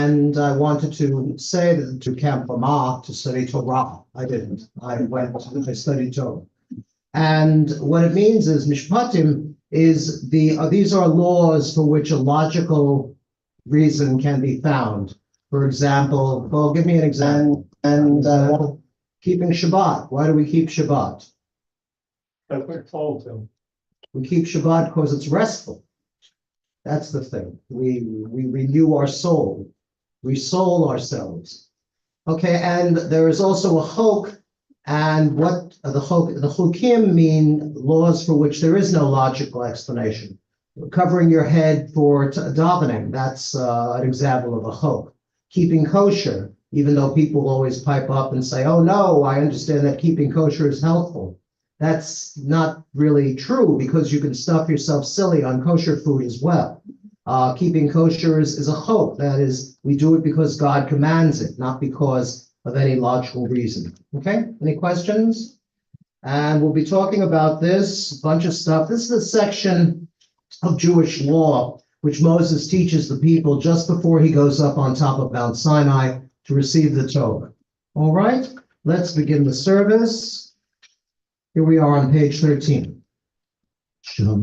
and I wanted to say that to Camp Ramah to study Torah. I didn't. I studied Torah. And what it means is mishpatim is these are laws for which a logical reason can be found. For example, well, give me an example. And keeping Shabbat. Why do we keep Shabbat? That's what told him. We keep Shabbat because it's restful. That's the thing. We renew our soul. We soul ourselves. Okay, and there is also a chok, and what the chokim mean laws for which there is no logical explanation. Covering your head for davening, that's an example of a chok. Keeping kosher, even though people always pipe up and say, oh no, I understand that keeping kosher is healthful. That's not really true because you can stuff yourself silly on kosher food as well. Keeping kosher is a chok. That is, we do it because God commands it, not because of any logical reason. Okay, any questions? And we'll be talking about this, a bunch of stuff. This is the section of Jewish law, which Moses teaches the people just before he goes up on top of Mount Sinai to receive the Torah. All right, let's begin the service. Here we are on page 13. Shalom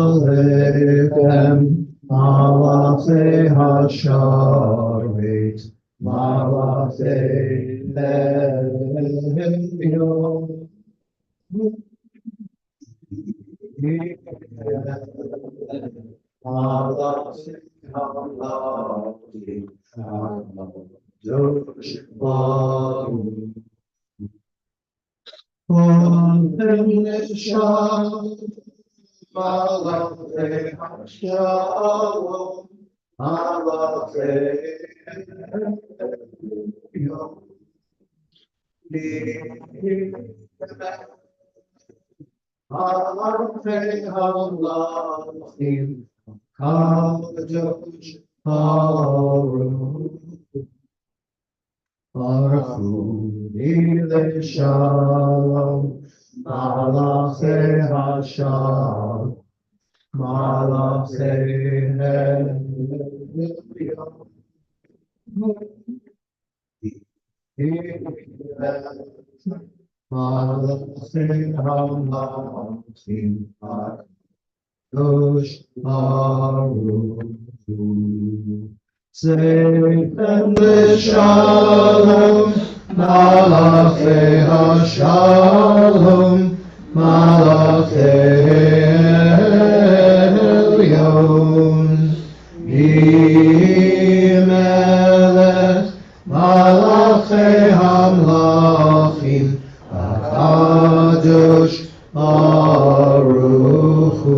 Aleichem, Malachei Hasharet, Malachei Elyon. Malachei Hamalachim, Kadosh Baruch. Malachei Hashalom, Malachei Elyon. Malachei Hamalachim, Kadosh Baruch. Baruch Shalom, Malachei Hashalom, Malachei Elyon. Malachei Hamalachim, Kadosh Baruch. Seifem Shalom, Malachei Hashalom, Malachei Elyon. Melech, Malachei Hamlachim, Kadosh Baruch Hu.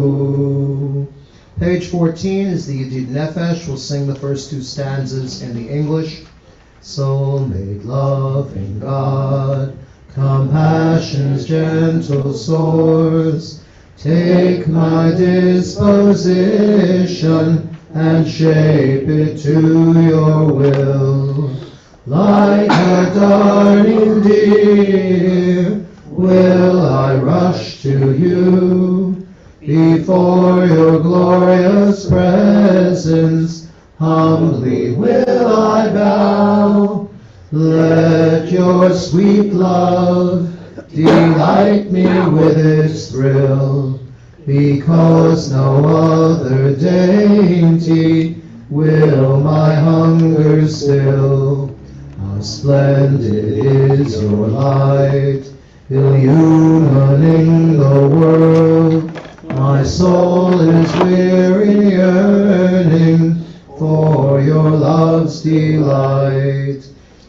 Page 14 is the Yedid Nefesh. We'll sing the first two stanzas in the English. Soul-made loving God, compassion's gentle source, take my disposition and shape it to your will. Like a darting deer, will I rush to you. Before your glorious presence, humbly will I bow. Let your sweet love delight me with its thrill, because no other dainty will my hunger still. How splendid is your light, illumining the world. My soul is weary, yearning for your love's delight.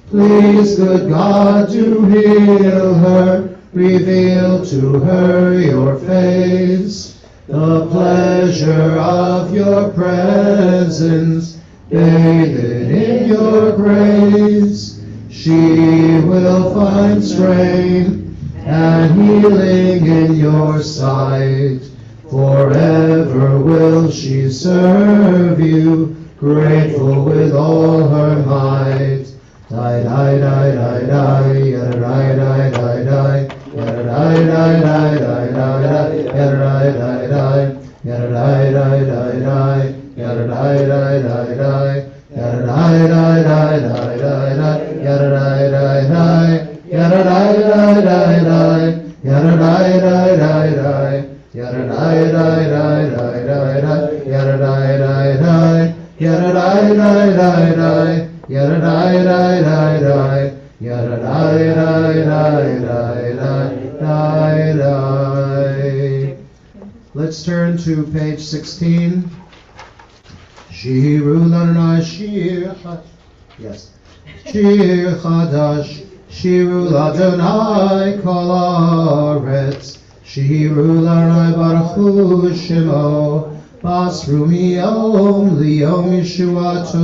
Please, good God, to heal her, reveal to her your face, the pleasure of your presence, bathed in your grace. She will find strength and healing in your sight. Forever will she serve you, grateful with all her might. Die, die, die, die, die, yada, die, die, die, die, yada, die, die, die, die, die, yada, die, die, die, yada, die, die, die, die, yada, die, die, die, die, Let's turn to page 16. Shiru Ladonai Shir. Yes. Shir Chadash. Shiru Ladonai Kol Haaretz. Shiru Ladonai Baruch Hu Shemo. Basru Miyom Liyom Yeshuato.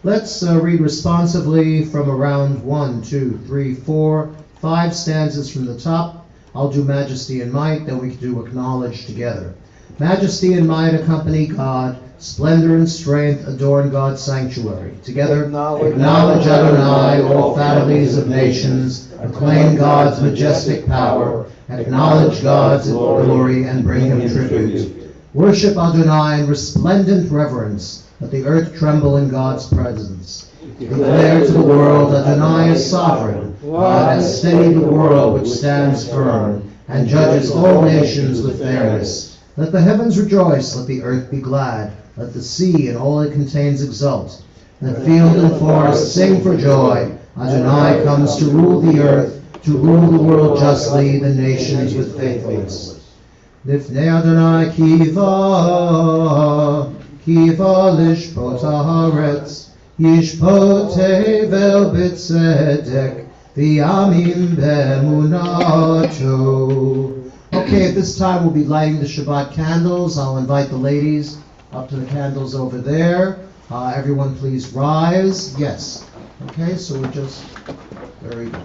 Let's read responsively from around 1, 2, 3, 4, 5 stanzas from the top. I'll do Majesty and Might, then we can do Acknowledge together. Majesty and might accompany God. Splendor and strength adorn God's sanctuary. Together, acknowledge Adonai, all families of nations. Acclaim God's majestic power. Acknowledge God's glory and bring him tribute. Worship Adonai in resplendent reverence. Let the earth tremble in God's presence. Declare to the world Adonai is sovereign. God has steadied the world which stands firm and judges all nations with fairness. Let the heavens rejoice, let the earth be glad, let the sea and all it contains exult. Let field and forest sing for joy. Adonai comes to rule the earth, to rule the world justly, the nations with faithfulness. Lifnei Adonai kiva, kiva lishpot haaretz, yishpot tevel b'tzedek, v'yamim b'emunato. Okay, at this time we'll be lighting the Shabbat candles. I'll invite the ladies up to the candles over there. Everyone please rise. Yes. Okay, so we're just, very good.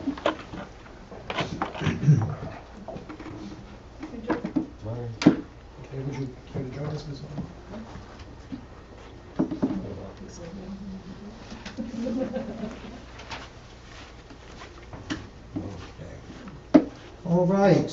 Okay, would you care to join us, Ms. Hall? Okay. All right.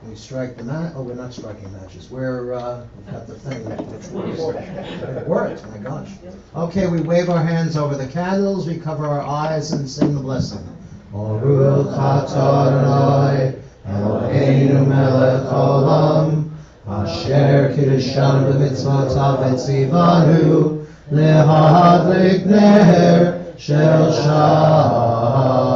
We strike the match. Oh, we're not striking matches. We've got the thing which works. It worked, my gosh. Okay, we wave our hands over the candles, we cover our eyes and sing the blessing. Baruch atah Adonai, Eloheinu melech haolam, asher kiddushanu b'mitzvotav v'tzivanu, lehadlik ner shel Shabbat.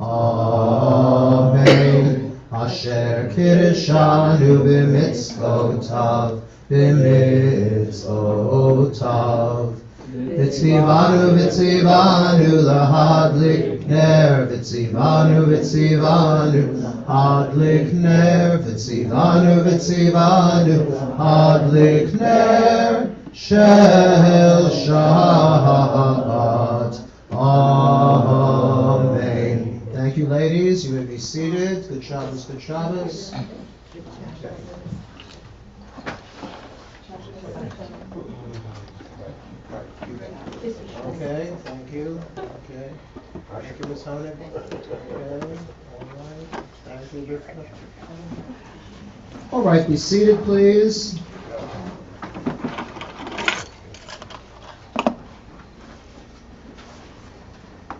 Amen. Asher kiddushanu b'mitzvotav, b'mitzvotav. V'tzivanu, v'tzivanu, lahadlik ner, v'tzivanu, v'tzivanu, hadlik ner, v'tzivanu, v'tzivanu, hadlik ner, shel Shabbat. Amen. Thank you, ladies. You may be seated. Good Shabbos, good Shabbos. Okay, thank you. Okay. Thank you, Ms. Honig. Okay, all right. Thank you, Rivka. All right, be seated, please.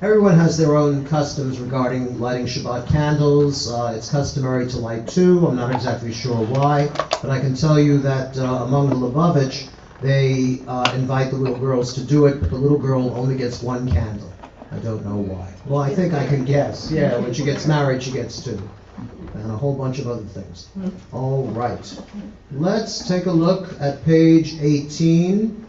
Everyone has their own customs regarding lighting Shabbat candles. It's customary to light 2. I'm not exactly sure why, but I can tell you that among the Lubavitch, they invite the little girls to do it, but the little girl only gets 1 candle. I don't know why. Well, I think I can guess. Yeah, when she gets married, she gets 2. And a whole bunch of other things. All right. Let's take a look at page 18.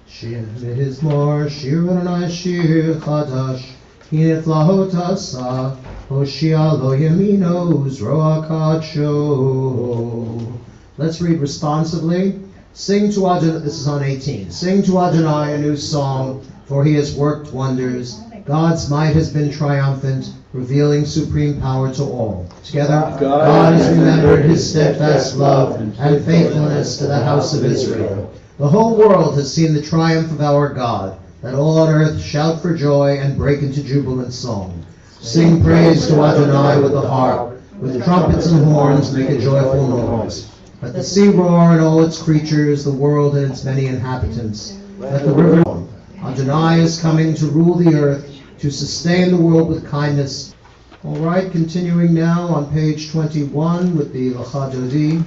Shir Mizmor, Shir Adonai, Shir Chadash, Hineflahot Asa, Hoshia Lo Yamino, Zroa Kadsho. Let's read responsively. Sing to Adonai, this is on 18. Sing to Adonai a new song, for he has worked wonders. God's might has been triumphant, revealing supreme power to all. Together, God has remembered his steadfast love and faithfulness to the house of Israel. The whole world has seen the triumph of our God. Let all on earth shout for joy and break into jubilant song. Sing praise to Adonai with the harp. With trumpets and horns make a joyful noise. Let the sea roar and all its creatures, the world and its many inhabitants. Let the river know. Adonai is coming to rule the earth, to sustain the world with kindness. All right, continuing now on page 21 with the Lecha Dodi.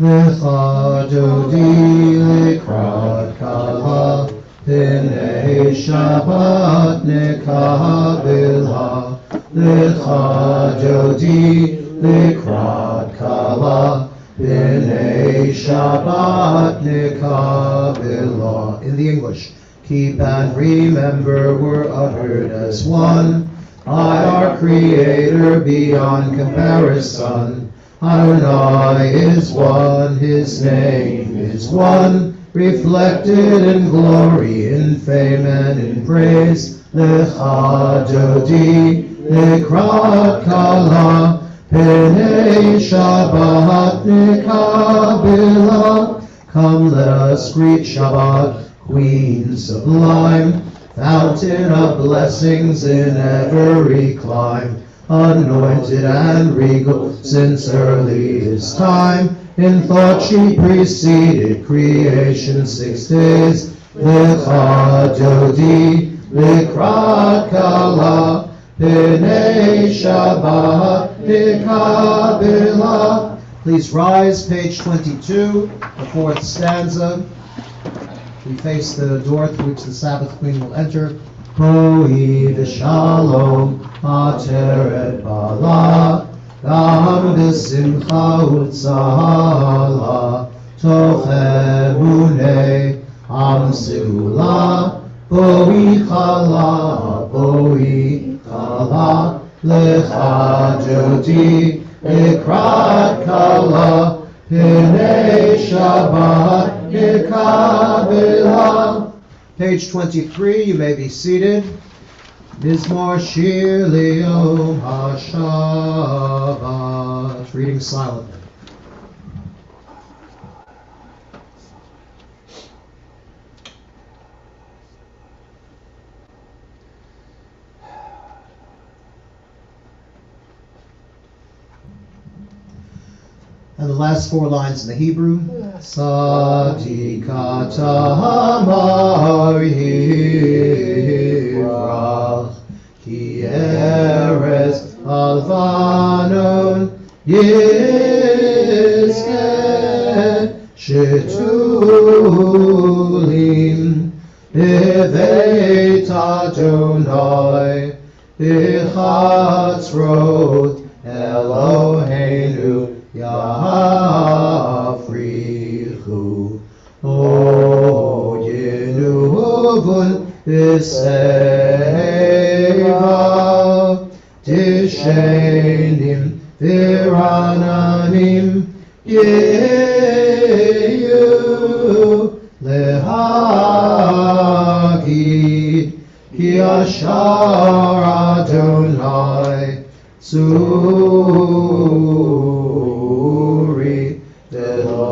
Lecha Dodi lekrat kala, B'nei Shabbat nekabela. Lecha Dodi lekrat kala, B'nei Shabbat nekabela. In the English. Keep and remember were uttered as one by our Creator beyond comparison. Adonai is one, His name is one, reflected in glory, in fame and in praise. Lecha Dodi lekrat kala, B'nei Shabbat nekabela. Come, let us greet Shabbat, Queen sublime, fountain of blessings in every clime, anointed and regal since earliest time. In thought she preceded creation 6 days. Lecha Dodi lekrat kala, B'nei Shabbat nekabela. Please rise, page 22, the 4th stanza. We face the door through which the Sabbath Queen will enter. Hoi v'shalom ateret bala, gam b'simcha u'tzala, toch emunei am segula, boi chala, lecha Dodi lekrat kala, B'nei Shabbat nekabela. Page 23, you may be seated. Mizmor Shir Liyom HaShabbat. Reading silently. And the last 4 lines in the Hebrew. Sadikata Hamar Yivrach, Ki Eretz Alvanon Yizkeh, Shetulim B'veit Adonai, B'chatzrot Eloheinu Yafrichu, O Yenuvun B'Seiva, Tishenim V'Rananim Yehu Lehagid, Ki Ashar Adonai Suri V'lo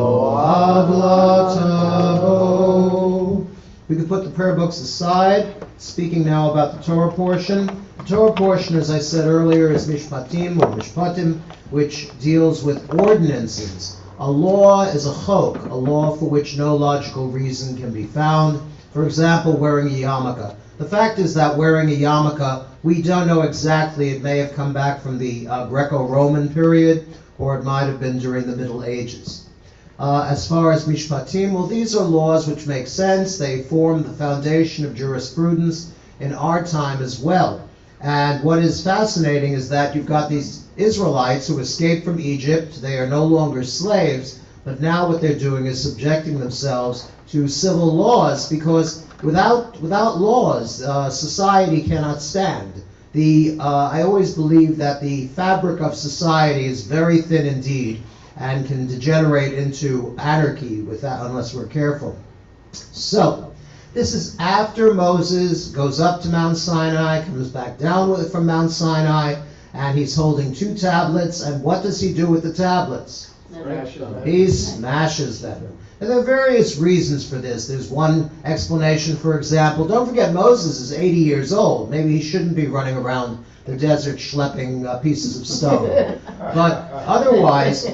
Avlatavo. We could put the prayer books aside, speaking now about the Torah portion. The Torah portion, as I said earlier, is Mishpatim or Mishpatim, which deals with ordinances. A law is a chok, a law for which no logical reason can be found. For example, wearing a yarmulke. The fact is that wearing a yarmulke, we don't know exactly. It may have come back from the Greco-Roman period, or it might have been during the Middle Ages. As far as Mishpatim, well, these are laws which make sense. They form the foundation of jurisprudence in our time as well. And what is fascinating is that you've got these Israelites who escaped from Egypt. They are no longer slaves, but now what they're doing is subjecting themselves to civil laws, because without laws, society cannot stand. I always believe that the fabric of society is very thin indeed and can degenerate into anarchy unless we're careful. So, this is after Moses goes up to Mount Sinai, comes back down from Mount Sinai, and he's holding 2 tablets. And what does he do with the tablets? He smashes them. And there are various reasons for this. There's one explanation, for example. Don't forget, Moses is 80 years old. Maybe he shouldn't be running around the desert schlepping pieces of stone. But otherwise,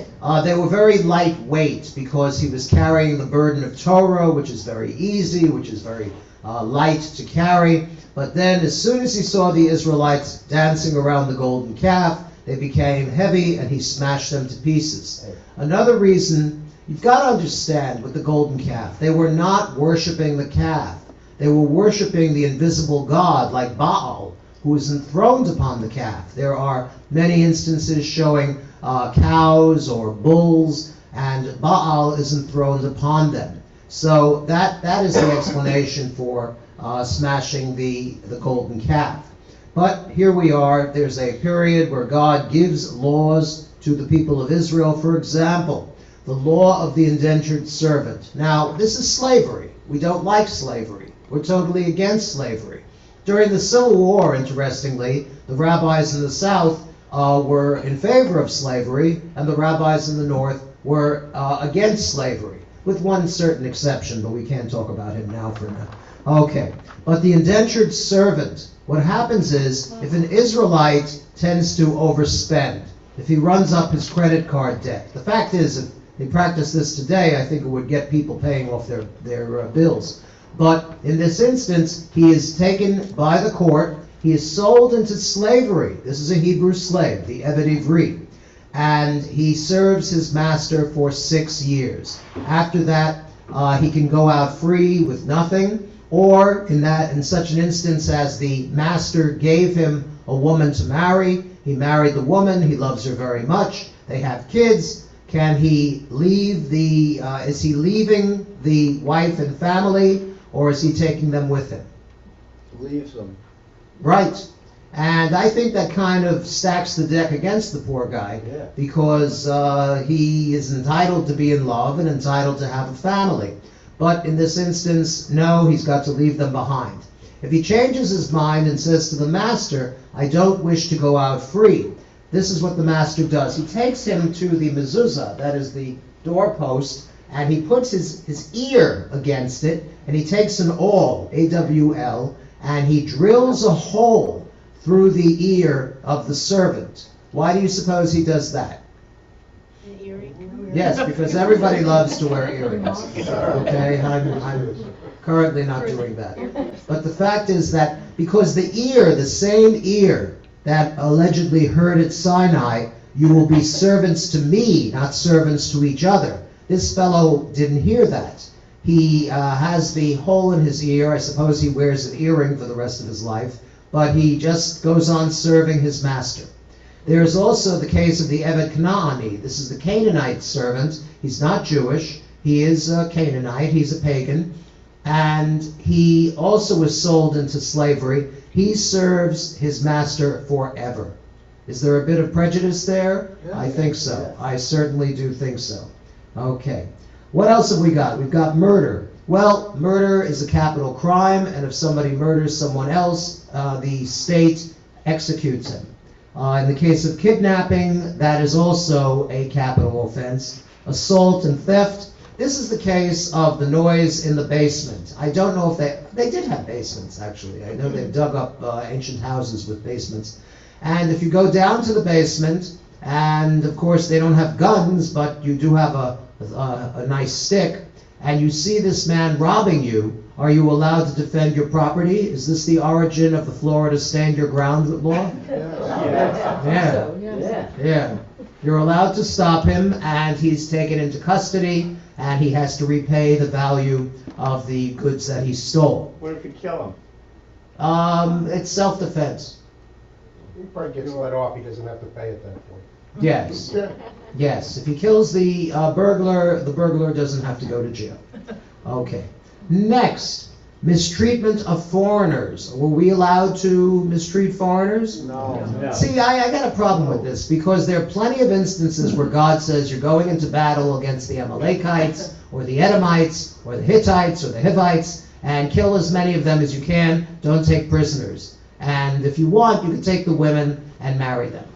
they were very lightweight because he was carrying the burden of Torah, which is very easy, which is very light to carry. But then as soon as he saw the Israelites dancing around the golden calf, they became heavy and he smashed them to pieces. Another reason, you've got to understand with the golden calf, they were not worshiping the calf. They were worshiping the invisible God like Baal, who is enthroned upon the calf. There are many instances showing cows or bulls, and Baal is enthroned upon them. So that is the explanation for smashing the golden calf. But here we are, there's a period where God gives laws to the people of Israel. For example, the law of the indentured servant. Now, this is slavery. We don't like slavery. We're totally against slavery. During the Civil War, interestingly, the rabbis in the South were in favor of slavery, and the rabbis in the North were against slavery, with one certain exception, but we can't talk about him now for now. Okay, but the indentured servant, what happens is, if an Israelite tends to overspend, if he runs up his credit card debt, the fact is, if he practiced this today, I think it would get people paying off their bills. But in this instance, he is taken by the court, he is sold into slavery. This is a Hebrew slave, the Eved Ivri. And he serves his master for 6 years. After that, he can go out free with nothing, or in such an instance as the master gave him a woman to marry, he married the woman, he loves her very much, they have kids. Can he leave is he leaving the wife and family, or is he taking them with him? Leaves them. Right. And I think that kind of stacks the deck against the poor guy, Yeah. because he is entitled to be in love and entitled to have a family. But in this instance, no, he's got to leave them behind. If he changes his mind and says to the master, I don't wish to go out free, this is what the master does. He takes him to the mezuzah, that is the doorpost, and he puts his ear against it, and he takes an awl, A-W-L, and he drills a hole through the ear of the servant. Why do you suppose he does that? An earring. Yes, because everybody loves to wear earrings. Okay, I'm currently not doing that. But the fact is that because the ear, the same ear that allegedly heard at Sinai, you will be servants to me, not servants to each other. This fellow didn't hear that. He has the hole in his ear. I suppose he wears an earring for the rest of his life, but he just goes on serving his master. There's also the case of the Eved Kanaani. This is the Canaanite servant. He's not Jewish. He is a Canaanite. He's a pagan. And he also was sold into slavery. He serves his master forever. Is there a bit of prejudice there? Yeah. I think so. Yeah. I certainly do think so. Okay. What else have we got? We've got murder. Well, murder is a capital crime, and if somebody murders someone else, the state executes him. In the case of kidnapping, that is also a capital offense. Assault and theft. This is the case of the noise in the basement. I don't know if they did have basements, actually. I know they've dug up ancient houses with basements. And if you go down to the basement, and of course they don't have guns, but you do have a nice stick, and you see this man robbing you, are you allowed to defend your property? Is this the origin of the Florida Stand Your Ground law? Yeah. You're allowed to stop him, and he's taken into custody, and he has to repay the value of the goods that he stole. What if you kill It's self-defense. He probably gets let off, he doesn't have to pay at that point. Yes. Yes. If he kills the burglar doesn't have to go to jail. Okay. Next, mistreatment of foreigners. Were we allowed to mistreat foreigners? No. No. See, I got a problem with this because there are plenty of instances where God says you're going into battle against the Amalekites or the Edomites or the Hittites or the Hivites and kill as many of them as you can. Don't take prisoners. And if you want, you can take the women and marry them.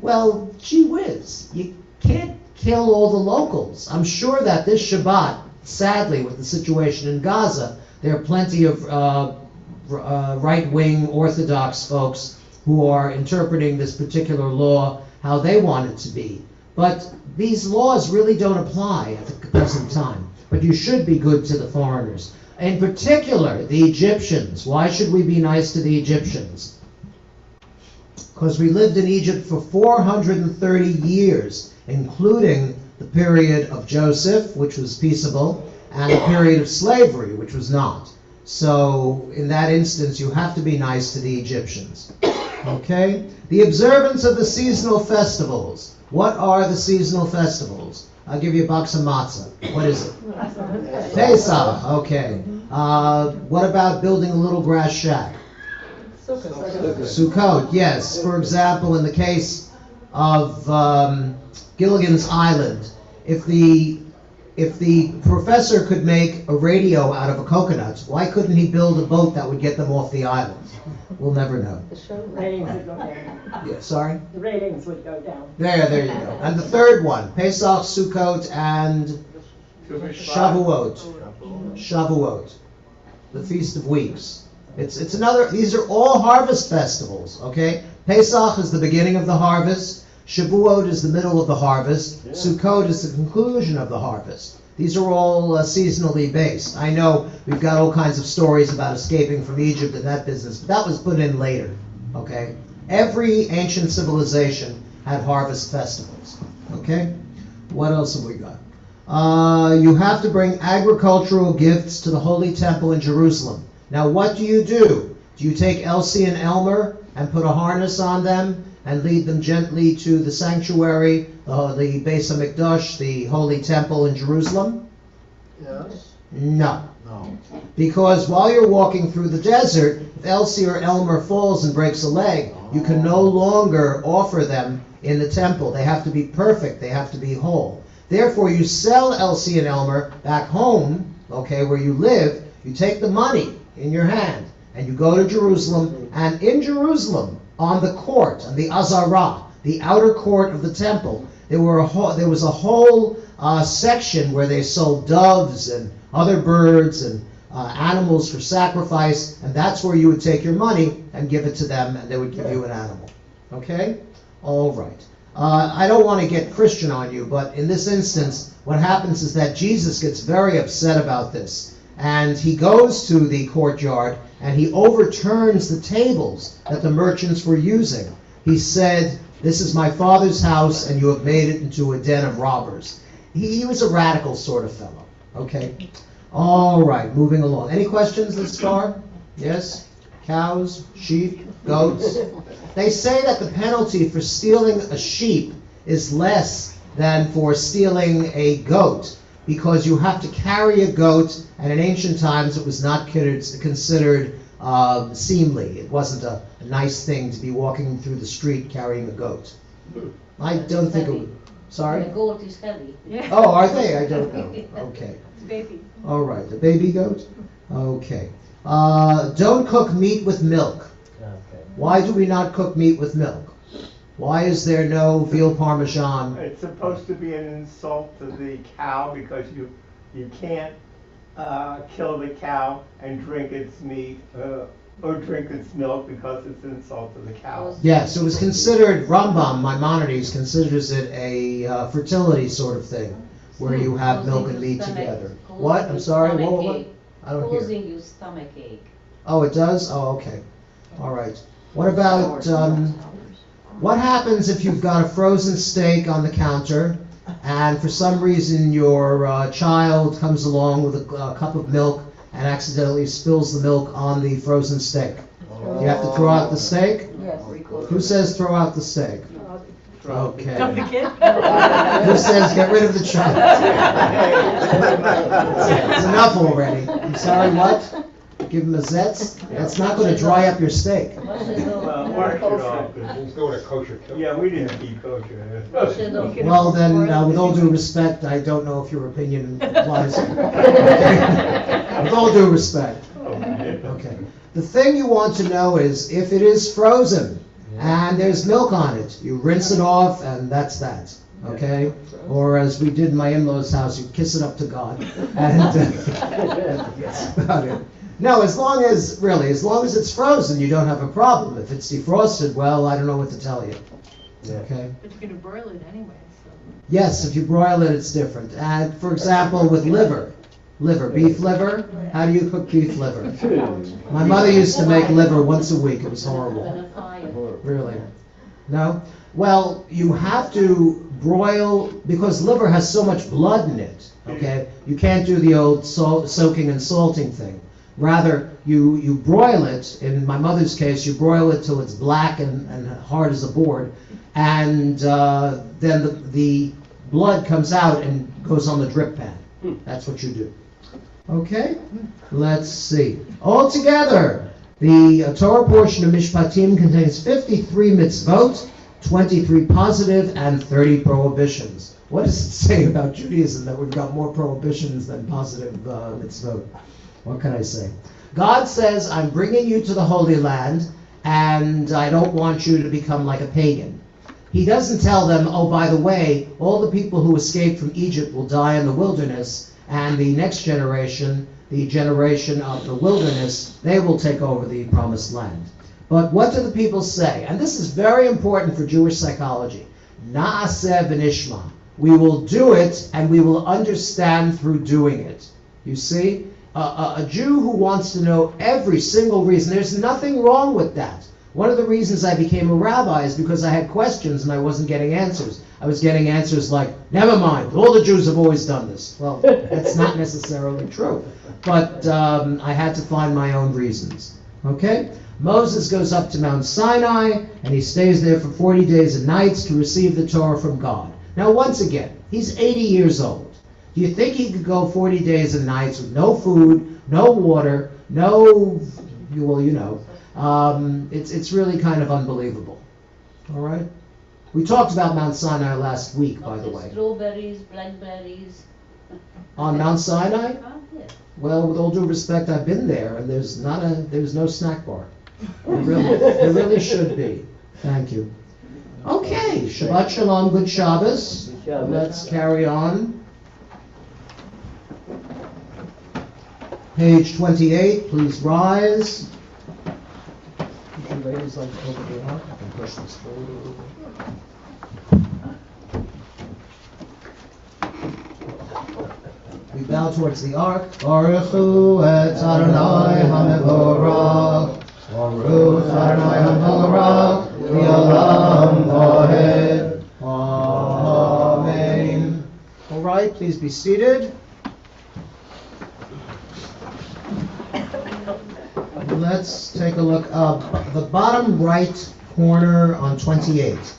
Well, gee whiz, you can't kill all the locals. I'm sure that this Shabbat, sadly, with the situation in Gaza, there are plenty of right-wing Orthodox folks who are interpreting this particular law how they want it to be. But these laws really don't apply at the present time. But you should be good to the foreigners. In particular, the Egyptians. Why should we be nice to the Egyptians? Because we lived in Egypt for 430 years, including the period of Joseph, which was peaceable, and the period of slavery, which was not. So, in that instance, you have to be nice to the Egyptians. Okay? The observance of the seasonal festivals. What are the seasonal festivals? I'll give you a box of matzah. What is it? Pesach. Okay. What about building a little grass shack? Sukkot. Yes. For example, in the case of Gilligan's Island, if the professor could make a radio out of a coconut, why couldn't he build a boat that would get them off the island? We'll never know. Ratings would go down. Yeah, sorry? The ratings would go down. There you go. And the third one, Pesach, Sukkot, and Shavuot. Shavuot, the Feast of Weeks. It's another. These are all harvest festivals. Okay, Pesach is the beginning of the harvest. Shavuot is the middle of the harvest. Sukkot is the conclusion of the harvest. These are all seasonally based. I know we've got all kinds of stories about escaping from Egypt and that business, but that was put in later. Okay, every ancient civilization had harvest festivals. Okay, what else have we got? You have to bring agricultural gifts to the Holy Temple in Jerusalem. Now, what do? Do you take Elsie and Elmer and put a harness on them and lead them gently to the sanctuary, the Beis HaMikdash, the Holy Temple in Jerusalem? Yes. No. No. Because while you're walking through the desert, if Elsie or Elmer falls and breaks a leg, you can no longer offer them in the temple. They have to be perfect. They have to be whole. Therefore, you sell Elsie and Elmer back home, okay, where you live. You take the money in your hand, and you go to Jerusalem, and in Jerusalem, on the court, on the Azarah, the outer court of the temple, there was a whole section where they sold doves and other birds and animals for sacrifice, and that's where you would take your money and give it to them, and they would give you an animal. Okay? All right. I don't want to get Christian on you, but in this instance, what happens is that Jesus gets very upset about this. And he goes to the courtyard and he overturns the tables that the merchants were using. He said, "This is my Father's house and you have made it into a den of robbers." He was a radical sort of fellow. Okay. All right, moving along. Any questions thus far? Yes? Cows, sheep, goats? They say that the penalty for stealing a sheep is less than for stealing a goat, because you have to carry a goat, and in ancient times it was not considered seemly. It wasn't a nice thing to be walking through the street carrying a goat. I don't think it would. Sorry? The goat is heavy. Oh, are they? I don't know. Okay. Baby. All right, the baby goat? Okay. Don't cook meat with milk. Why do we not cook meat with milk? Why is there no veal parmesan? It's supposed to be an insult to the cow because you can't kill the cow and drink its meat or drink its milk because it's an insult to the cow. Yes, it was considered, Rambam, Maimonides, considers it a fertility sort of thing, where you have milk and meat together. What? I'm sorry, what? I don't hear. Causing you stomach ache. Oh, it does? Oh, okay. All right. What about, what happens if you've got a frozen steak on the counter and for some reason your child comes along with a cup of milk and accidentally spills the milk on the frozen steak? Do you have to throw out the steak? Yes. Who says throw out the steak? Okay. Dump the kid? Who says get rid of the child? It's enough already. I'm sorry, what? Give him a Zetz? That's not going to dry up your steak. Well, wash it off. Let's go with a kosher kill. Yeah, we didn't keep kosher. Well, then, with all due respect, I don't know if your opinion applies. Okay. With all due respect. Okay. The thing you want to know is if it is frozen and there's milk on it, you rinse it off and that's that. Okay? Or as we did in my in-laws' house, you kiss it up to God. And that's about it. No, as long as it's frozen, you don't have a problem. If it's defrosted, well, I don't know what to tell you. Okay? But you're gonna broil it anyway, so. Yes, if you broil it, it's different. And for example, with liver, beef liver, how do you cook beef liver? My mother used to make liver once a week. It was horrible. On a fire. Really? No? Well, you have to broil, because liver has so much blood in it, okay? You can't do the old soaking and salting thing. Rather, you broil it. In my mother's case, you broil it till it's black and hard as a board, and then the blood comes out and goes on the drip pan. That's what you do. Okay? Let's see. Altogether, the Torah portion of Mishpatim contains 53 mitzvot, 23 positive, and 30 prohibitions. What does it say about Judaism that we've got more prohibitions than positive mitzvot? What can I say? God says, I'm bringing you to the Holy Land, and I don't want you to become like a pagan. He doesn't tell them, oh, by the way, all the people who escaped from Egypt will die in the wilderness, and the next generation, the generation of the wilderness, they will take over the promised land. But what do the people say? And this is very important for Jewish psychology. Na'aseh v'nishma. We will do it, and we will understand through doing it. You see? A Jew who wants to know every single reason, there's nothing wrong with that. One of the reasons I became a rabbi is because I had questions and I wasn't getting answers. I was getting answers like, never mind, all the Jews have always done this. Well, that's not necessarily true. But I had to find my own reasons. Okay? Moses goes up to Mount Sinai and he stays there for 40 days and nights to receive the Torah from God. Now, once again, he's 80 years old. Do you think he could go 40 days and nights with no food, no water, it's really kind of unbelievable. All right? We talked about Mount Sinai last week, by the way. Strawberries, blackberries. On Mount Sinai? Oh, yeah. Well, with all due respect, I've been there, and there's no snack bar. There really should be. Thank you. Okay, Shabbat Shalom, good Shabbos. Let's carry on. Page 28, please rise. Would you ladies like to open the ark? I can push this forward a little bit. We bow towards the ark. Baruch hu et Adonai HaMevorach. Baruch Adonai HaMevorach. Li'olam va'ed. Amen. All right, please be seated. Let's take a look up the bottom right corner on 28.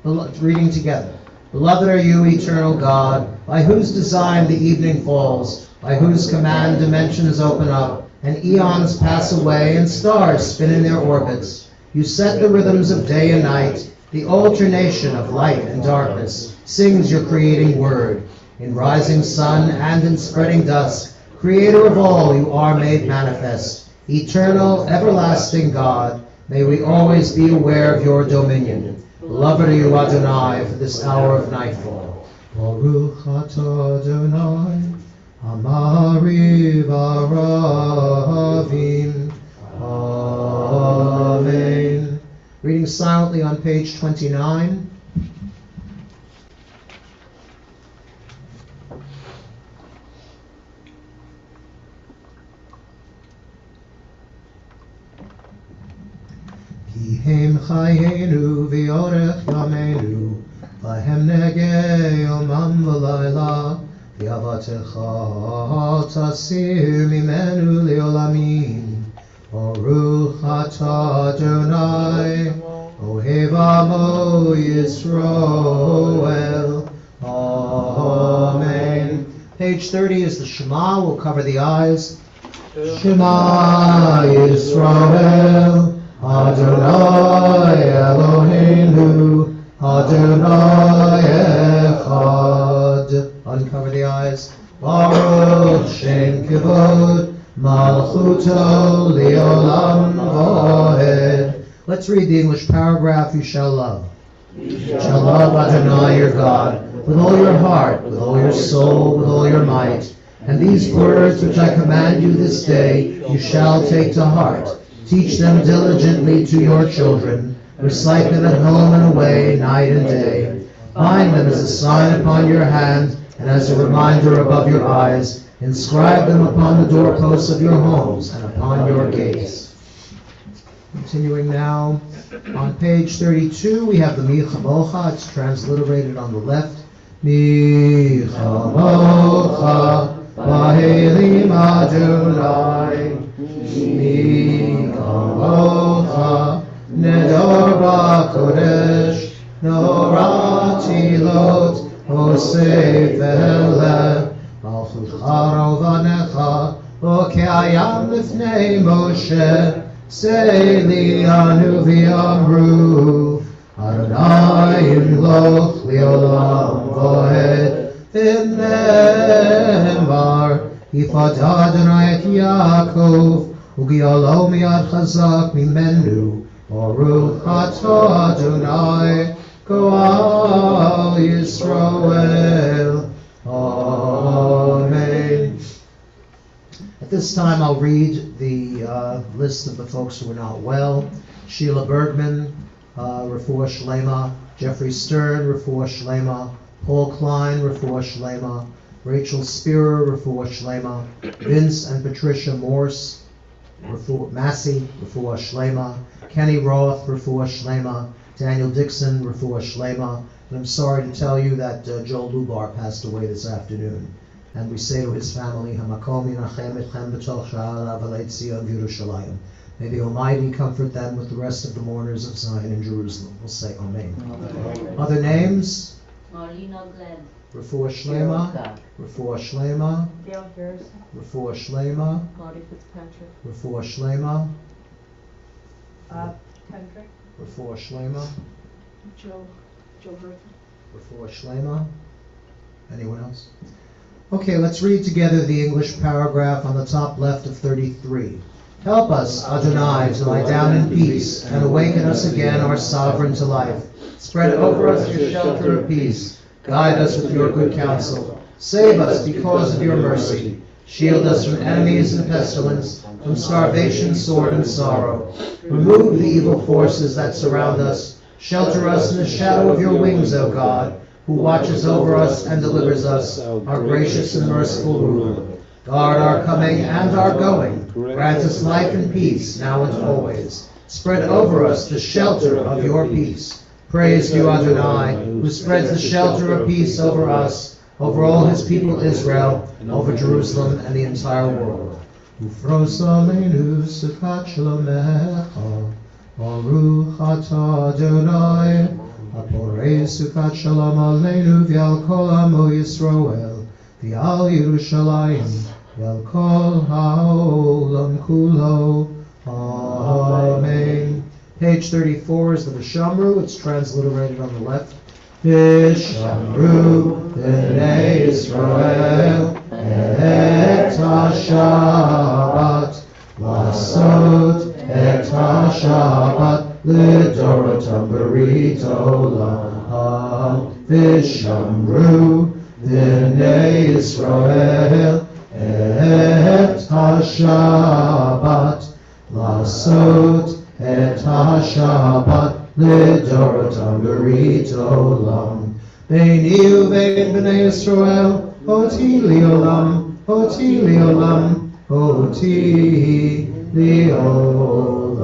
Reading together. Beloved are you, eternal God, by whose design the evening falls, by whose command dimensions open up, and eons pass away, and stars spin in their orbits. You set the rhythms of day and night, the alternation of light and darkness sings your creating word. In rising sun and in spreading dusk, creator of all, you are made manifest. Eternal, everlasting God, may we always be aware of your dominion. Beloved are you, Adonai, for this hour of nightfall. Baruch atah Adonai, Amari v'aravim. Amen. Reading silently on page 29. Ki hem chayenu v'yorech yameinu, v'hem negei yomam v'layla, v'yavatecha tasir mimenu le'olamim. Baruch atah Adonai, ohev amo Yisroel. Amen. Page 30 is the Shema. We'll cover the eyes. Shema Yisrael, Adonai Eloheinu, Adonai Echad. Uncover the eyes. Baruch Shem Kivod, Malchuto Leolam Vahed. Let's read the English paragraph. You shall love. You shall love Adonai your God with all your heart, with all your soul, with all your might. And these words which I command you this day, you shall take to heart. Teach them diligently to your children. Recite them at home and away, night and day. Bind them as a sign upon your hand, and as a reminder above your eyes. Inscribe them upon the doorposts of your homes and upon your gates. Continuing now, on page 32, we have the Micha Mocha. It's transliterated on the left. Micha Mocha, Vahelim Adonai. Micha Mocha, Nedor B'Kodesh, Norati Lot, Osef Eleh, Malchucha Rovanecha, Okeayam Lifnei Moshe, Seili Anu V'Amru, Adonai Yimloch Li'olam Voed, V'nemar, Yifad Adonai et Yaakov, Ugi'alo mi'ad chazak mimenu, Baruch atah Adonai, Go'al Yisrael. Amen. At this time, I'll read the list of the folks who are not well. Sheila Bergman, Refuah Shlema. Jeffrey Stern, Refuah Shlema. Paul Klein, Refuah Shlema. Rachel Spearer, Refuah Shlema. Vince and Patricia Morse, Massey, Refuah Shlema. Kenny Roth, Refuah Shlema. Daniel Dixon, Refuah Shlema. And I'm sorry to tell you that Joel Lubar passed away this afternoon. And we say to his family, Hamakom Yinachem Etchem B'Toch Sha'alav Alei Tzion V'Yerushalayim. May the Almighty comfort them with the rest of the mourners of Zion in Jerusalem. We'll say Amen. Other names? Marlena Glenn. Refuah Shlema. Refuah Shlema. Gail Harrison, Refuah Shlema. Marty Fitzpatrick, Refuah Shlema. Kendrick, Refuah Shlema. Joe Burton. Refuah Shlema. Anyone else? Okay, let's read together the English paragraph on the top left of 33. Help us, Adonai, to lie down in peace, and awaken us again, our sovereign, to life. Spread over us your shelter of peace. Guide us with your good counsel. Save us because of your mercy. Shield us from enemies and pestilence, from starvation, sword, and sorrow. Remove the evil forces that surround us. Shelter us in the shadow of your wings, O God, who watches over us and delivers us, our gracious and merciful ruler. Guard our coming and our going. Grant us life and peace, now and always. Spread over us the shelter of your peace. Praise you, Adonai, who spreads the shelter of peace over us, over all his people Israel, and over Jerusalem and the entire world. Ufros aleinu sukat shalomecha, Baruch atah Adonai, Aporei sukat shalom aleinu v'al kol amo Yisrael, v'al Yerushalayim, v'al kol ha'olam kulo. Amen. Page 34 is the Vishamru. It's transliterated on the left. Vishamru b'nei Yisrael et ha-Shabbat lasot et ha-Shabbat lidorotam berit olam. Vishamru b'nei Yisrael et ha-Shabbat lasot et ha-Shabbat lidorotam berit olam. Beini uvein b'nei Yisrael oti liolam, oti liolam, oti liolam.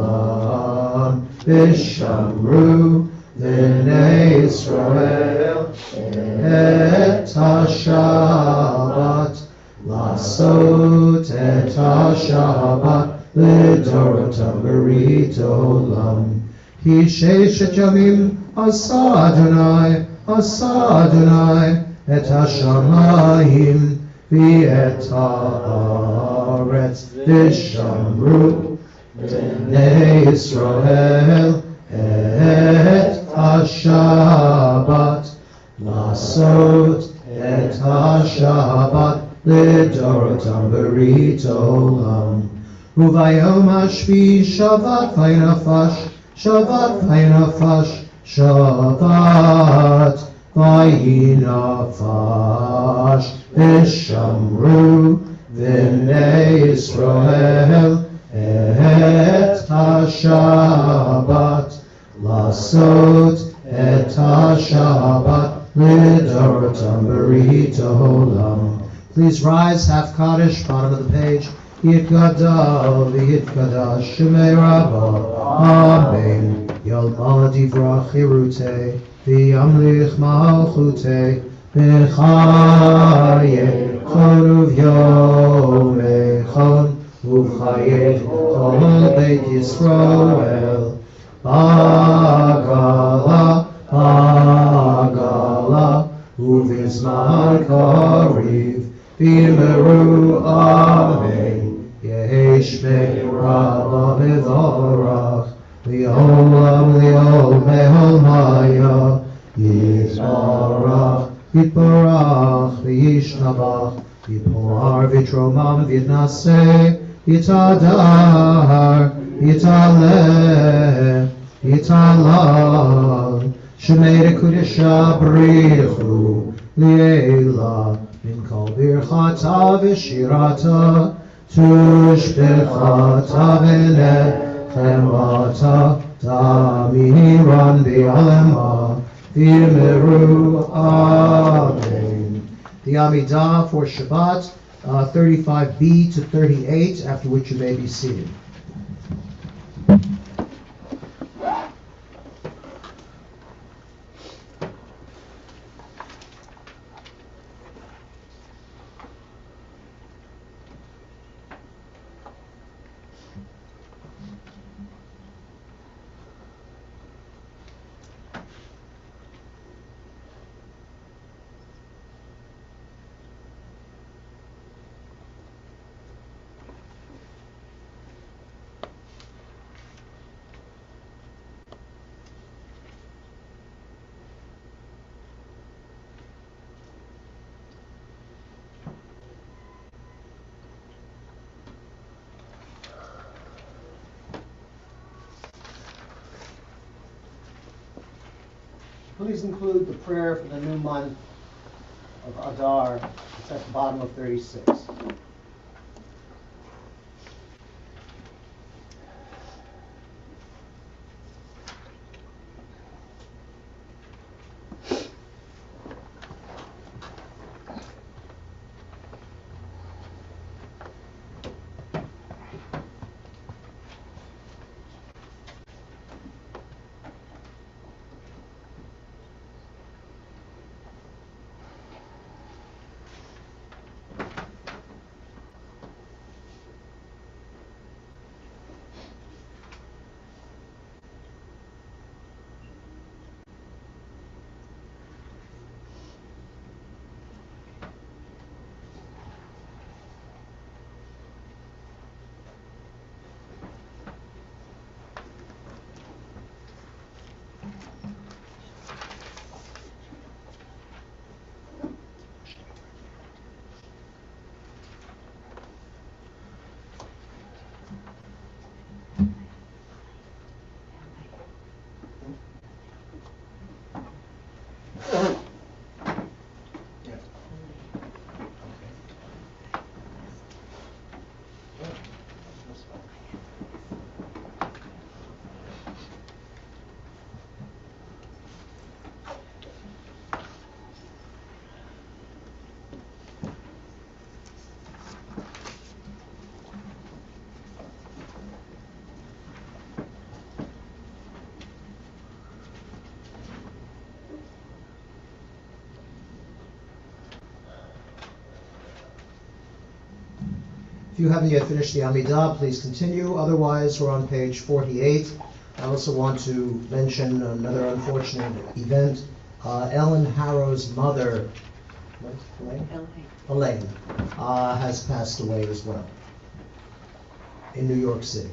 Vishamru b'nei Yisrael et ha-Shabbat lasot et ha-Shabbat lidorotam berit olam. Ki sheshet yamim asa Adonai et hashamayim v'et haaretz. Vishamru b'nei Yisrael et ha-Shabbat lasot et ha-Shabbat lidorotam berit olam. Uvayom hashvi Shabbat vaynafash, Shabbat vaynafash, Shabbat vaynafash, V'shamru v'nei Yisrael et ha-Shabbat Lasot et ha-Shabbat Lidorotam Berito Olam. Please rise, half Kaddish, bottom of the page. Yitkada v'yitkada Shemei Rabbah. Amen. Yalma divrach hirute v'yamlich malchute v'chaye chon uv'yomechon u'chaye kol beit Yisrael. Agala, agala, uvizman kariv, v'yimeru amen. Yeshmei Rabbah v'vorach, v'olam li'ol me'ol maya, yisbarach, yitbarach, v'yishtabach, yitpor v'yitromam v'yitnaseh, yitadar, yitaleh, yitalal, shemei dekudesha b'richu, li'ela, min kol birchata v'shirata, tushbechata v'nechemata, tamiran bi'alema, v'yimeru amen. The Amidah for Shabbat, 35b to 38, after which you may be seated. Please include the prayer for the new month of Adar. It's at the bottom of 36. If you haven't yet finished the Amidah, please continue. Otherwise, we're on page 48. I also want to mention another unfortunate event. Ellen Harrow's mother, Elaine, has passed away as well in New York City.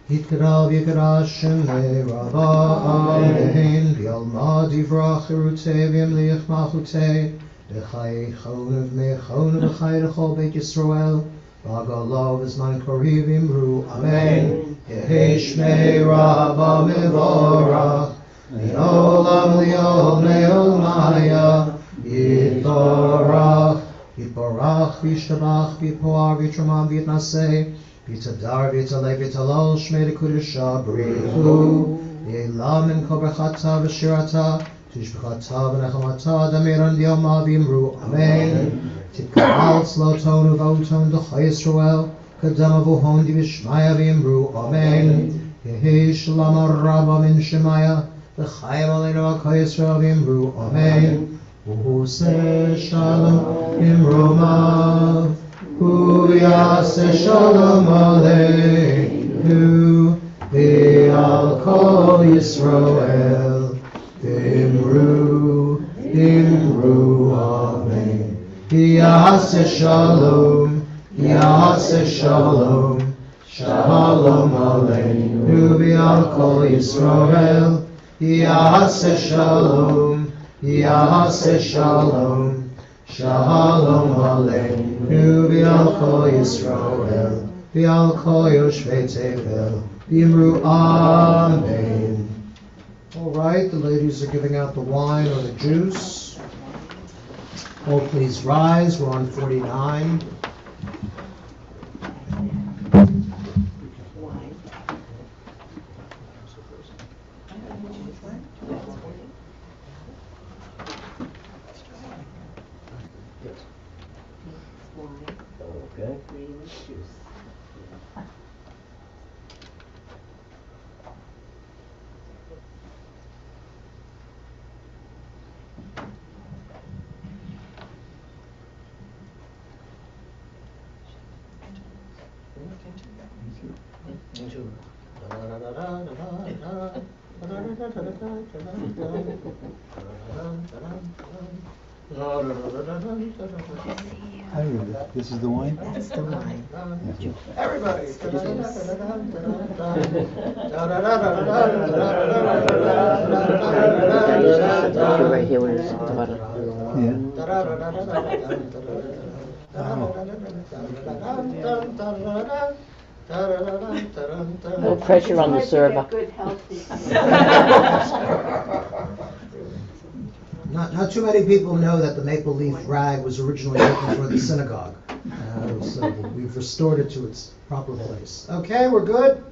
Yitkara v'yikara shemei Rabbah amen v'yalma divrach hirutei v'yamliach malchutei v'chai chon v'mechon v'chai l'chol beit Yisrael v'agalav v'zman kariv imru amen Yehi shmei Rabbah mevorach Li'olam li'ol me'ol maya Yitor Yitzbach, Vishtabach, Vipoar, Vitramam, Vitnase, Vitadar, Vitale, Vitalol, Shmei Kudusha, Brichu, Yelam and Kobrachata, Vashirata, Tishbachata, Venechamata, Damiran, Dioma, Vimru, Amen. Titkal, Sloton, Uvoton, Dachai Yisrael, Kadama Vuhon, Divishmaya, Vimru, Amen. Yehi Shalom, Rabba, Min Shemaya, V'chaim Aleinu, Akay Yisrael, Vimru, Amen. Hu se Shalom, Imromav, Hu Yaseh Shalom Aleinu, V'al Kol Yisrael, Vimru, Amen. Yaseh Shalom, Yaseh Shalom, Shalom Aleinu, V'al Kol Yisrael, Yaseh Shalom, Yaseh Shalom, Shalom Aleinu, V'al Kol Yisrael, V'al Kol Yoshvei Tevel, V'imru Amen. All right, the ladies are giving out the wine or the juice. Oh, please rise. We're on 49. Okay. Hi, Ruby. This is the wine? That's the wine. Everybody. Right here with his daughter. No pressure on the server. Good, healthy. Not too many people know that the maple leaf rag was originally written for the synagogue. So we've restored it to its proper place. Okay, we're good?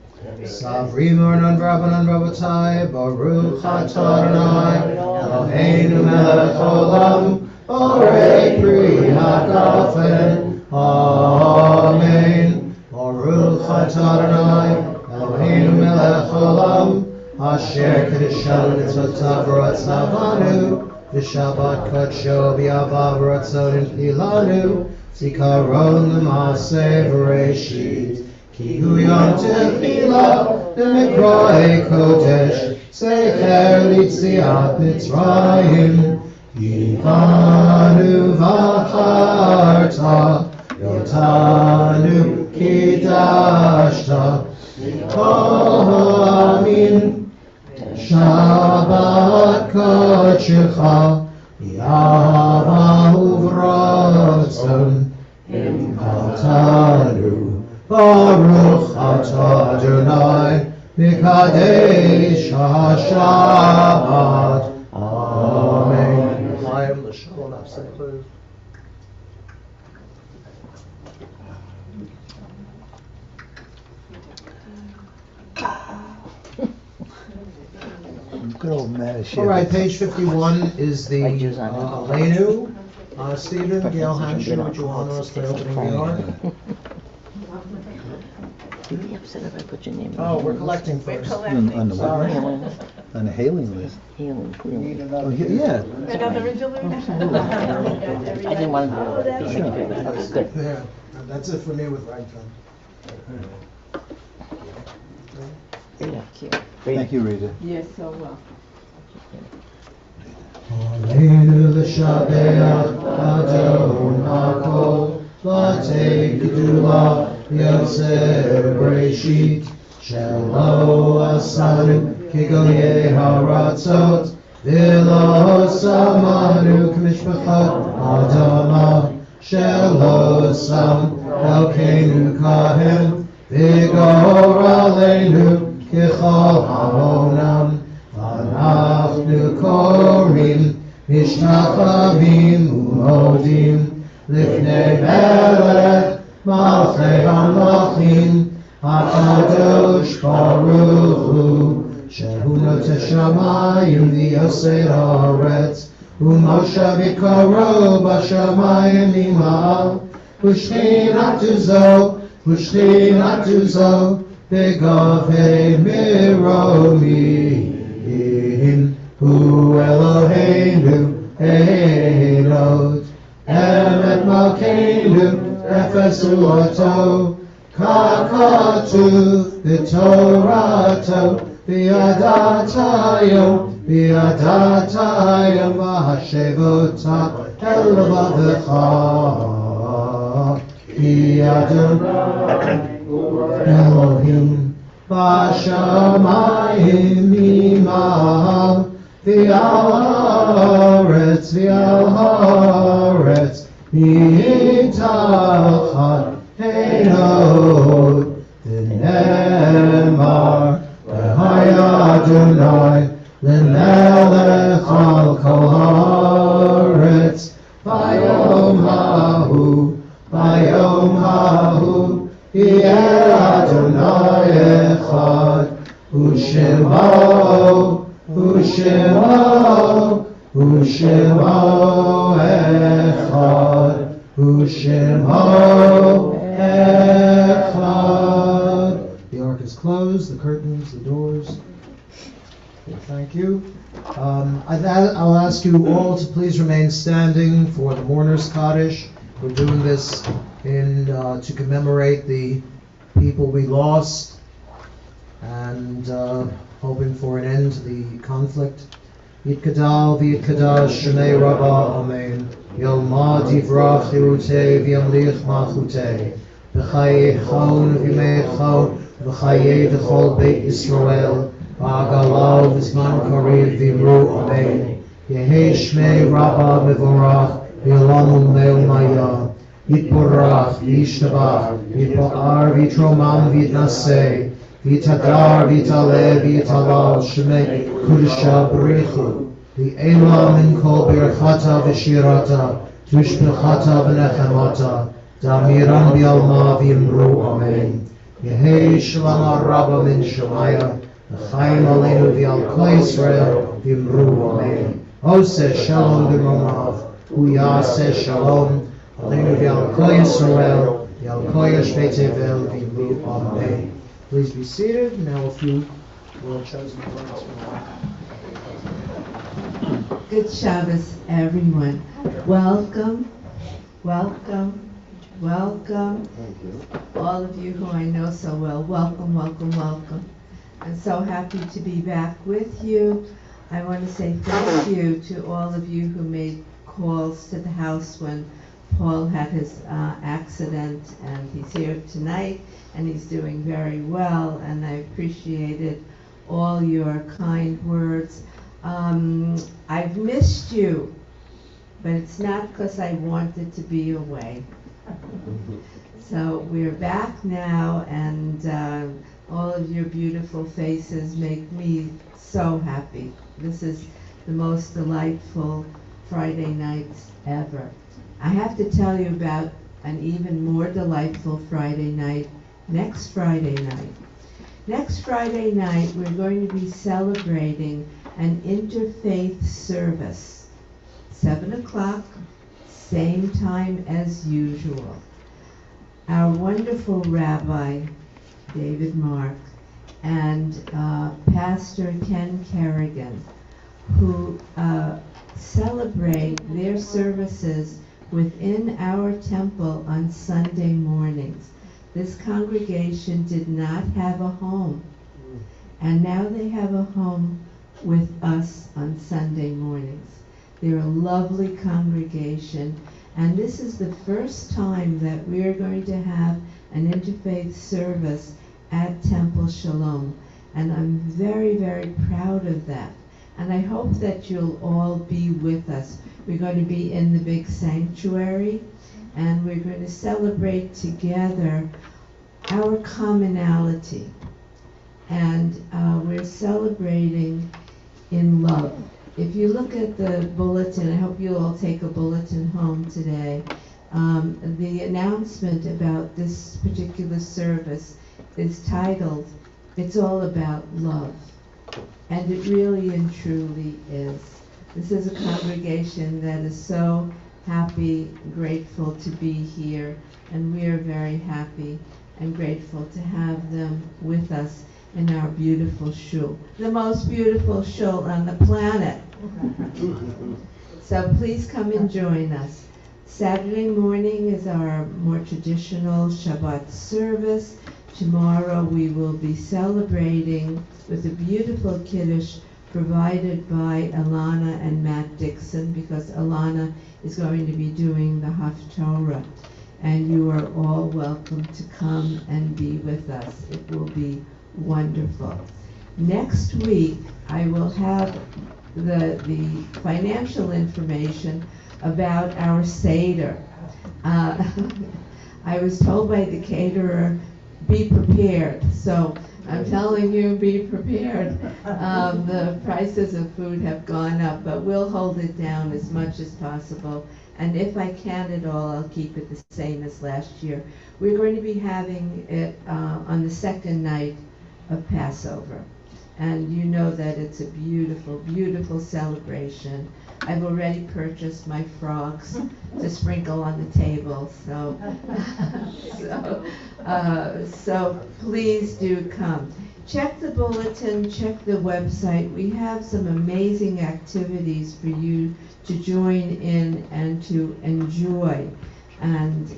Savri Mornon Rabbanon Rabbatai, Baruch Atah Adonai, Eloheinu melech haolam, Borei pri hagafen, Amen. Baruch Atah Adonai, Eloheinu melech haolam, Asher kedeshanu mitzvotav v'ratzavanu, V'Shabbat kadsho b'yavav v'ratzon hilanu, Zikaron l'maaseh v'reishit, Ki hu yom tefila l'mikroi kodesh, Zecher l'tziat Mitzrayim, Yivanu v'acharta, Yotanu kidashta, Mikol ha'amin, Shabbat kodshecha, Yahava uvratzon, Imchatanu, Baruch Atah Adonai, Mikadesh HaShabbat. Amen. Chaim l'shalom absolute. Good old Manish. All right, page 51 is the Aleinu. Stephen, Gail Hanshaw, would you honor us by opening the ark? You'd be upset if I put your name in. Oh, we're collecting first. On the Sorry. on the hailing list. Healing. Oh, yeah. Another interlude? I didn't want to go. That was good. Yeah, that's it for me with ragtime. Yeah, cute. Thank you, Rita. Yes, so well. Aleinu l'shabeach Adon hakol, V'atei gedula Yosef Bereshit, Shelo asanu kigoyei haratzot, V'lo samanu k'mishpachat Adama, Shelo sam Elkeinu kahem, V'gor aleinu k'chol hamonam, V'anachnu korim Mishtachavim u'modim, לפני מלך מלכי המלכים, הקדוש ברוך הוא, שהוא נוטה שמיים ויוסד הארץ, ומשה בקרו בשמיים ממעל, ושכינתו זו בגבי מרומים, הוא אלוהינו עדות, אמת מלכנו אפס תורתו, ככתוב בתורתו, וידעת היום והשב אותה אל לבבך, כי אדוני אלוהים בשמיים ממעל, ועל הארץ מתחת הוד, ונאמר והיה אדוני למלך על כל הארץ, ביום ההוא יהיה אדוני אחד, ושמו אחד, אחד. The ark is closed, the curtains, the doors. Okay, thank you. I'll ask you all to please remain standing for the mourner's Kaddish. We're doing this to commemorate the people we lost and hoping for an end to the conflict. Yitkadal v'yitkadash Shemei Rabbah Amen. Yom divrach chirutei v'yamlich malchutei. B'chayei chon v'yimei chon v'chayei v'chol Beit Yisrael. V'agalav v'zman kariv v'imru Amen. Yehei Shmei Rabbah mevorach v'yolamu me'umaya. Yitborach v'yishtabach yitbo'ar v'yitromam v'yitnaseh. V'yitadar v'yitaleh v'yitalal Shemei Kudusha B'richu V'ela min kol birchata v'shirata Tushbechata v'nechemata Damiram b'yalma v'yimru Amen. Yehei Shalama Rabba min Shemaya V'chaim aleinu v'yal kol Yisrael v'yimru Amen. Oseh Shalom b'romav Uyaseh Shalom aleinu v'yal kol Yisrael v'yal kol Yoshvei Tevel v'yimru Amen. Please be seated. Now a few well-chosen words from our Good Shabbos, everyone. Welcome, welcome, welcome. Thank you. All of you who I know so well, welcome, welcome, welcome. I'm so happy to be back with you. I want to say thank you to all of you who made calls to the house when Paul had his accident, and he's here tonight, and he's doing very well, and I appreciated all your kind words. I've missed you, but it's not because I wanted to be away. So we're back now, and all of your beautiful faces make me so happy. This is the most delightful Friday nights ever. I have to tell you about an even more delightful Friday night, next Friday night. Next Friday night, we're going to be celebrating an interfaith service. 7 o'clock, same time as usual. Our wonderful Rabbi, David Mark, and Pastor Ken Kerrigan, who celebrate their services within our temple on Sunday mornings. This congregation did not have a home, and now they have a home with us on Sunday mornings. They're a lovely congregation, and this is the first time that we are going to have an interfaith service at Temple Shalom, and I'm very, very proud of that. And I hope that you'll all be with us. We're going to be in the big sanctuary, and we're going to celebrate together our commonality. And we're celebrating in love. If you look at the bulletin, I hope you'll all take a bulletin home today. The announcement about this particular service is titled, "It's All About Love." And it really and truly is. This is a congregation that is so happy, grateful to be here, and we are very happy and grateful to have them with us in our beautiful shul. The most beautiful shul on the planet. So please come and join us. Saturday morning is our more traditional Shabbat service. Tomorrow we will be celebrating with a beautiful Kiddush provided by Alana and Matt Dixon, because Alana is going to be doing the Haftorah. And you are all welcome to come and be with us. It will be wonderful. Next week, I will have the financial information about our Seder. I was told by the caterer, be prepared. So I'm telling you, be prepared. The prices of food have gone up, but we'll hold it down as much as possible. And if I can at all, I'll keep it the same as last year. We're going to be having it on the second night of Passover. And you know that it's a beautiful, beautiful celebration. I've already purchased my frogs to sprinkle on the table, so please do come. Check the bulletin, check the website. We have some amazing activities for you to join in and to enjoy. And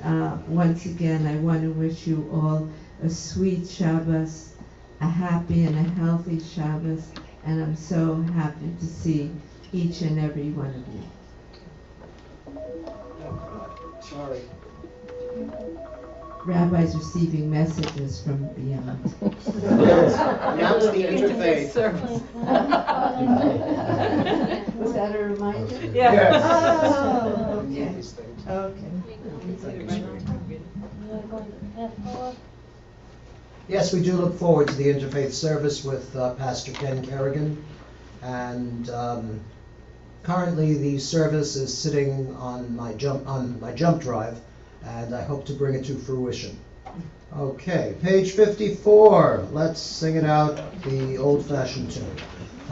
once again, I want to wish you all a sweet Shabbos, a happy and a healthy Shabbos, and I'm so happy to see each and every one of you. Sorry. Rabbi's receiving messages from beyond. Announce the interfaith. Was that a reminder? Yes. Oh, okay. These things. Okay. Yes, we do look forward to the interfaith service with Pastor Ken Kerrigan. And currently the service is sitting on my jump drive, and I hope to bring it to fruition. Okay, page 54. Let's sing it out the old-fashioned tune.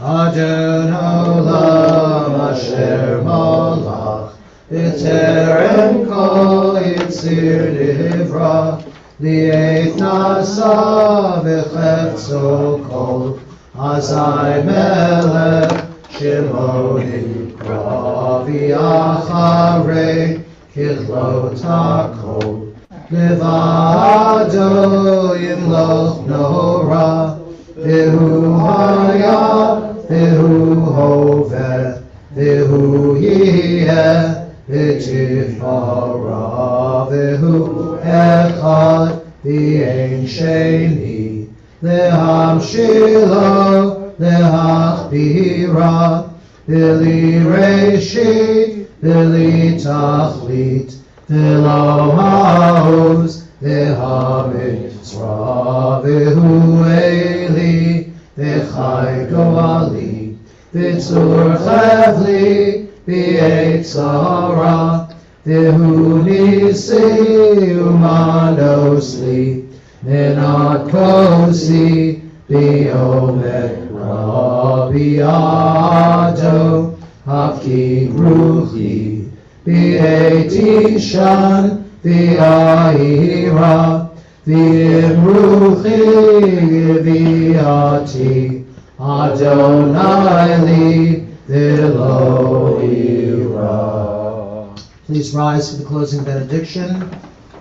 Adon Olam Asher Malach B'terem Kol Yitzir Nivra Li'et Nasa V'chefzo Kol Azai Melech Shemo Nikra V'Acharei Kichlot HaKol Levado Yimloch Nora V'hu Haya V'hu Hoveh V'hu Yiyeh V'tifara V'hu Echad V'ein Sheni Lehamshilo Lehachbira V'li Reshit V'li Tachlit V'lo Ha'oz V'hamitzra V'hu Eli V'chai Goali V'tzur Chavli V'etzara V'hu Nisi Umanosli Menat Kosi B'omet Rabbi Ado Hafki Ruchi B'etishan V'ahira V'imruchi V'ati Adonai li V'lo ira. Please rise for the closing benediction.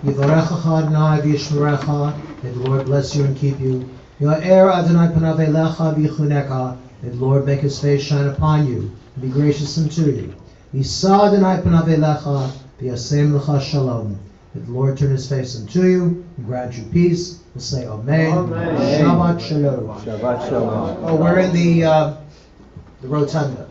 Yivarechacha Adonai v'yishmerecha. May the Lord bless you and keep you. Yo'er Adonai panav elecha v'yichuneka. May the Lord make his face shine upon you and be gracious unto you. Yisa Adonai panav elecha v'yasem lecha shalom. May the Lord turn his face unto you and grant you peace. We'll say Amen. Amen. Shabbat shalom. Shabbat shalom. Oh, we're in the rotunda.